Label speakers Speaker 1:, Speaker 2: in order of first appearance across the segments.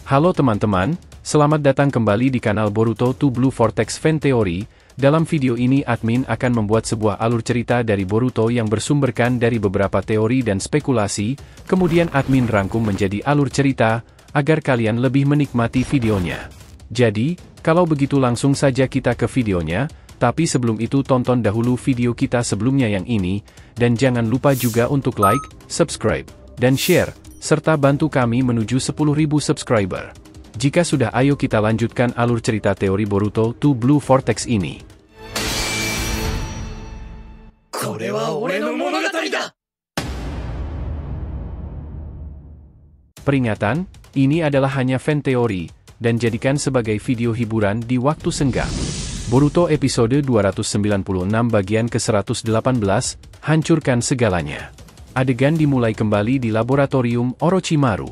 Speaker 1: Halo teman-teman, selamat datang kembali di kanal Boruto to Blue Vortex Fan Theory. Dalam video ini admin akan membuat sebuah alur cerita dari Boruto yang bersumberkan dari beberapa teori dan spekulasi, kemudian admin rangkum menjadi alur cerita, agar kalian lebih menikmati videonya. Jadi, kalau begitu langsung saja kita ke videonya, tapi sebelum itu tonton dahulu video kita sebelumnya yang ini, dan jangan lupa juga untuk like, subscribe, dan share, serta bantu kami menuju 10.000 subscriber. Jika sudah, ayo kita lanjutkan alur cerita teori Boruto to Blue Vortex ini. Peringatan, ini adalah hanya fan teori, dan jadikan sebagai video hiburan di waktu senggang. Boruto episode 296 bagian ke-118, hancurkan segalanya. Adegan dimulai kembali di laboratorium Orochimaru.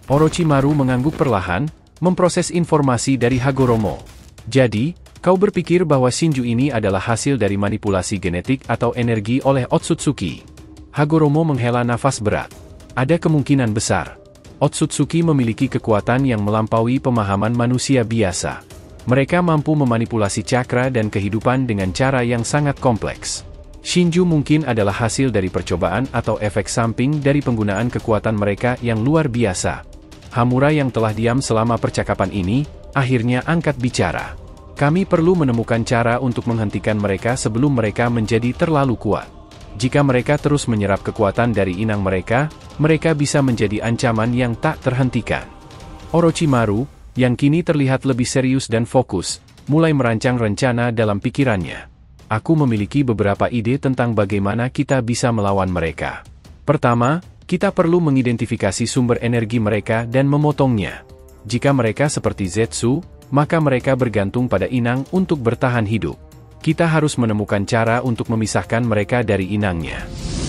Speaker 1: Orochimaru mengangguk perlahan, memproses informasi dari Hagoromo. Jadi, kau berpikir bahwa Shinju ini adalah hasil dari manipulasi genetik atau energi oleh Otsutsuki? Hagoromo menghela nafas berat. Ada kemungkinan besar. Otsutsuki memiliki kekuatan yang melampaui pemahaman manusia biasa. Mereka mampu memanipulasi cakra dan kehidupan dengan cara yang sangat kompleks. Shinju mungkin adalah hasil dari percobaan atau efek samping dari penggunaan kekuatan mereka yang luar biasa. Hamura yang telah diam selama percakapan ini, akhirnya angkat bicara. Kami perlu menemukan cara untuk menghentikan mereka sebelum mereka menjadi terlalu kuat. Jika mereka terus menyerap kekuatan dari inang mereka, mereka bisa menjadi ancaman yang tak terhentikan. Orochimaru, yang kini terlihat lebih serius dan fokus, mulai merancang rencana dalam pikirannya. Aku memiliki beberapa ide tentang bagaimana kita bisa melawan mereka. Pertama, kita perlu mengidentifikasi sumber energi mereka dan memotongnya. Jika mereka seperti Zetsu, maka mereka bergantung pada inang untuk bertahan hidup. Kita harus menemukan cara untuk memisahkan mereka dari inangnya.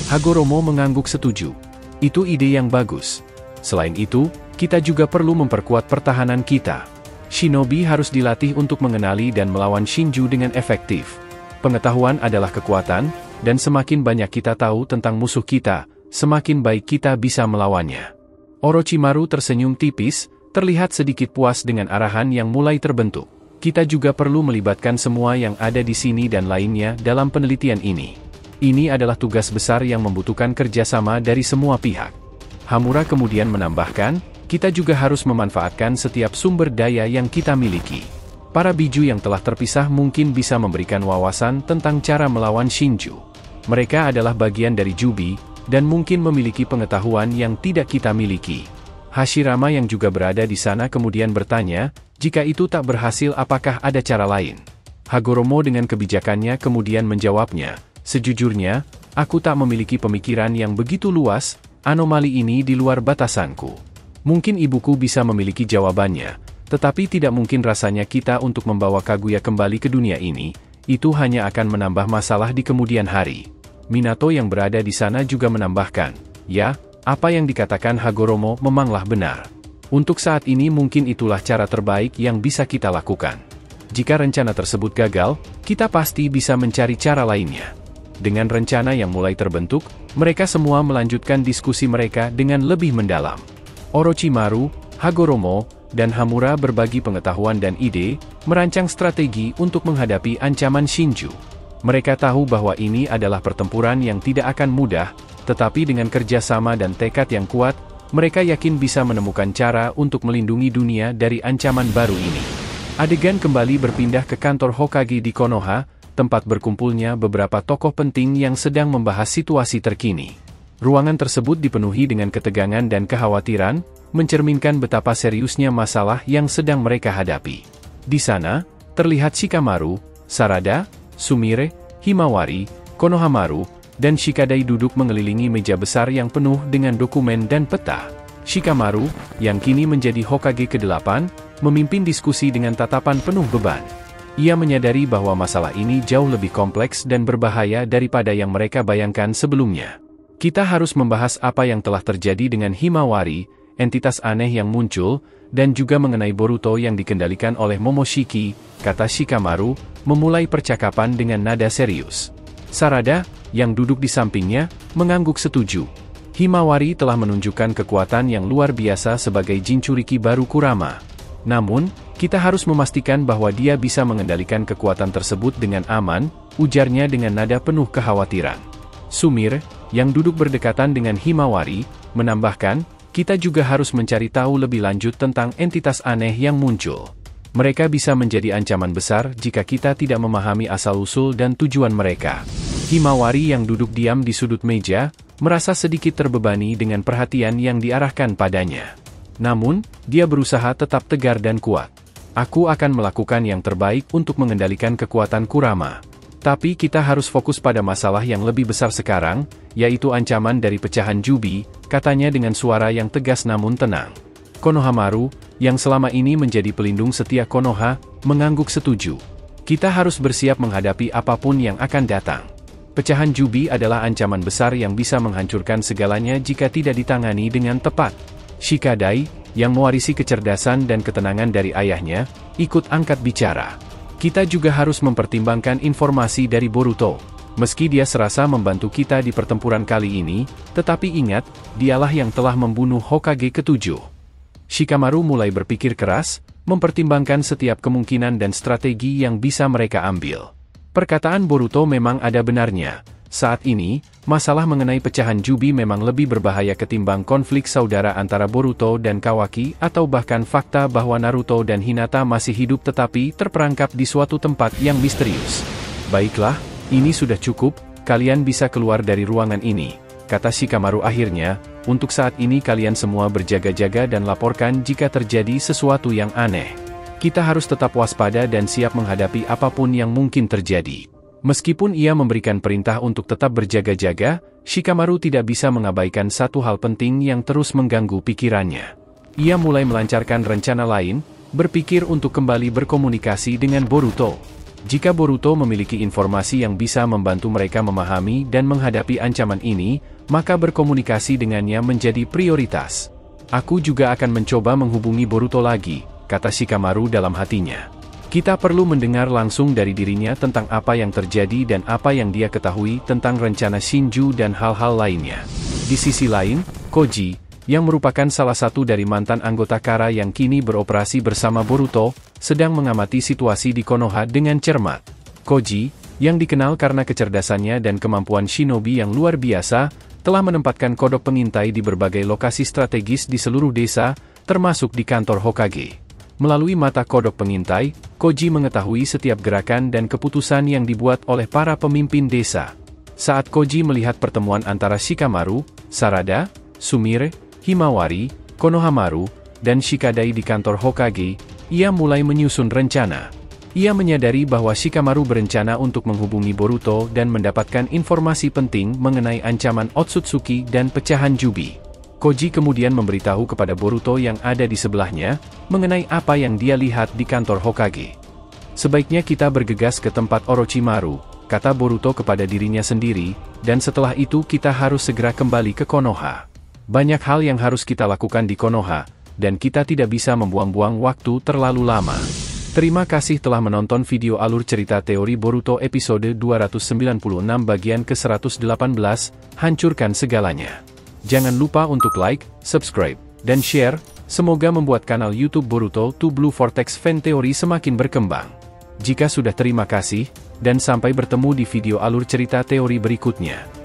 Speaker 1: Hagoromo mengangguk setuju. Itu ide yang bagus. Selain itu, kita juga perlu memperkuat pertahanan kita. Shinobi harus dilatih untuk mengenali dan melawan Shinju dengan efektif. Pengetahuan adalah kekuatan, dan semakin banyak kita tahu tentang musuh kita, semakin baik kita bisa melawannya. Orochimaru tersenyum tipis, terlihat sedikit puas dengan arahan yang mulai terbentuk. Kita juga perlu melibatkan semua yang ada di sini dan lainnya dalam penelitian ini. Ini adalah tugas besar yang membutuhkan kerjasama dari semua pihak. Hamura kemudian menambahkan, kita juga harus memanfaatkan setiap sumber daya yang kita miliki. Para biju yang telah terpisah mungkin bisa memberikan wawasan tentang cara melawan Shinju. Mereka adalah bagian dari Jubi, dan mungkin memiliki pengetahuan yang tidak kita miliki. Hashirama yang juga berada di sana kemudian bertanya, jika itu tak berhasil apakah ada cara lain? Hagoromo dengan kebijakannya kemudian menjawabnya, sejujurnya, aku tak memiliki pemikiran yang begitu luas, anomali ini di luar batasanku. Mungkin ibuku bisa memiliki jawabannya, tetapi tidak mungkin rasanya kita untuk membawa Kaguya kembali ke dunia ini, itu hanya akan menambah masalah di kemudian hari. Minato yang berada di sana juga menambahkan, ya, apa yang dikatakan Hagoromo memanglah benar. Untuk saat ini mungkin itulah cara terbaik yang bisa kita lakukan. Jika rencana tersebut gagal, kita pasti bisa mencari cara lainnya. Dengan rencana yang mulai terbentuk, mereka semua melanjutkan diskusi mereka dengan lebih mendalam. Orochimaru, Hagoromo, dan Hamura berbagi pengetahuan dan ide, merancang strategi untuk menghadapi ancaman Shinju. Mereka tahu bahwa ini adalah pertempuran yang tidak akan mudah, tetapi dengan kerjasama dan tekad yang kuat, mereka yakin bisa menemukan cara untuk melindungi dunia dari ancaman baru ini. Adegan kembali berpindah ke kantor Hokage di Konoha, tempat berkumpulnya beberapa tokoh penting yang sedang membahas situasi terkini. Ruangan tersebut dipenuhi dengan ketegangan dan kekhawatiran, mencerminkan betapa seriusnya masalah yang sedang mereka hadapi. Di sana, terlihat Shikamaru, Sarada, Sumire, Himawari, Konohamaru, dan Shikadai duduk mengelilingi meja besar yang penuh dengan dokumen dan peta. Shikamaru, yang kini menjadi Hokage ke-8, memimpin diskusi dengan tatapan penuh beban. Ia menyadari bahwa masalah ini jauh lebih kompleks dan berbahaya daripada yang mereka bayangkan sebelumnya. Kita harus membahas apa yang telah terjadi dengan Himawari, entitas aneh yang muncul, dan juga mengenai Boruto yang dikendalikan oleh Momoshiki, kata Shikamaru, memulai percakapan dengan nada serius. Sarada, yang duduk di sampingnya, mengangguk setuju. Himawari telah menunjukkan kekuatan yang luar biasa sebagai Jinchuriki baru Kurama. Namun, kita harus memastikan bahwa dia bisa mengendalikan kekuatan tersebut dengan aman, ujarnya dengan nada penuh kekhawatiran. Sumire, yang duduk berdekatan dengan Himawari, menambahkan, kita juga harus mencari tahu lebih lanjut tentang entitas aneh yang muncul. Mereka bisa menjadi ancaman besar jika kita tidak memahami asal-usul dan tujuan mereka. Himawari yang duduk diam di sudut meja, merasa sedikit terbebani dengan perhatian yang diarahkan padanya. Namun, dia berusaha tetap tegar dan kuat. Aku akan melakukan yang terbaik untuk mengendalikan kekuatan Kurama. Tapi kita harus fokus pada masalah yang lebih besar sekarang, yaitu ancaman dari pecahan Jubi, katanya dengan suara yang tegas namun tenang. Konohamaru, yang selama ini menjadi pelindung setia Konoha, mengangguk setuju. Kita harus bersiap menghadapi apapun yang akan datang. Pecahan Jubi adalah ancaman besar yang bisa menghancurkan segalanya jika tidak ditangani dengan tepat. Shikadai, yang mewarisi kecerdasan dan ketenangan dari ayahnya, ikut angkat bicara. Kita juga harus mempertimbangkan informasi dari Boruto. Meski dia serasa membantu kita di pertempuran kali ini, tetapi ingat, dialah yang telah membunuh Hokage ke-7. Shikamaru mulai berpikir keras, mempertimbangkan setiap kemungkinan dan strategi yang bisa mereka ambil. Perkataan Boruto memang ada benarnya. Saat ini, masalah mengenai pecahan Jubi memang lebih berbahaya ketimbang konflik saudara antara Boruto dan Kawaki atau bahkan fakta bahwa Naruto dan Hinata masih hidup tetapi terperangkap di suatu tempat yang misterius. Baiklah, ini sudah cukup, kalian bisa keluar dari ruangan ini, kata Shikamaru akhirnya. Untuk saat ini kalian semua berjaga-jaga dan laporkan jika terjadi sesuatu yang aneh. Kita harus tetap waspada dan siap menghadapi apapun yang mungkin terjadi. Meskipun ia memberikan perintah untuk tetap berjaga-jaga, Shikamaru tidak bisa mengabaikan satu hal penting yang terus mengganggu pikirannya. Ia mulai melancarkan rencana lain, berpikir untuk kembali berkomunikasi dengan Boruto. Jika Boruto memiliki informasi yang bisa membantu mereka memahami dan menghadapi ancaman ini, maka berkomunikasi dengannya menjadi prioritas. Aku juga akan mencoba menghubungi Boruto lagi, kata Shikamaru dalam hatinya. Kita perlu mendengar langsung dari dirinya tentang apa yang terjadi dan apa yang dia ketahui tentang rencana Shinju dan hal-hal lainnya. Di sisi lain, Koji, yang merupakan salah satu dari mantan anggota Kara yang kini beroperasi bersama Boruto, sedang mengamati situasi di Konoha dengan cermat. Koji, yang dikenal karena kecerdasannya dan kemampuan shinobi yang luar biasa, telah menempatkan kodok pengintai di berbagai lokasi strategis di seluruh desa, termasuk di kantor Hokage. Melalui mata kodok pengintai, Koji mengetahui setiap gerakan dan keputusan yang dibuat oleh para pemimpin desa. Saat Koji melihat pertemuan antara Shikamaru, Sarada, Sumire, Himawari, Konohamaru, dan Shikadai di kantor Hokage, ia mulai menyusun rencana. Ia menyadari bahwa Shikamaru berencana untuk menghubungi Boruto dan mendapatkan informasi penting mengenai ancaman Otsutsuki dan pecahan Jubi. Koji kemudian memberitahu kepada Boruto yang ada di sebelahnya, mengenai apa yang dia lihat di kantor Hokage. Sebaiknya kita bergegas ke tempat Orochimaru, kata Boruto kepada dirinya sendiri, dan setelah itu kita harus segera kembali ke Konoha. Banyak hal yang harus kita lakukan di Konoha, dan kita tidak bisa membuang-buang waktu terlalu lama. Terima kasih telah menonton video alur cerita teori Boruto episode 296 bagian ke-118, hancurkan segalanya. Jangan lupa untuk like, subscribe, dan share, semoga membuat kanal YouTube Boruto to Blue Vortex Fan Theory semakin berkembang. Jika sudah terima kasih, dan sampai bertemu di video alur cerita teori berikutnya.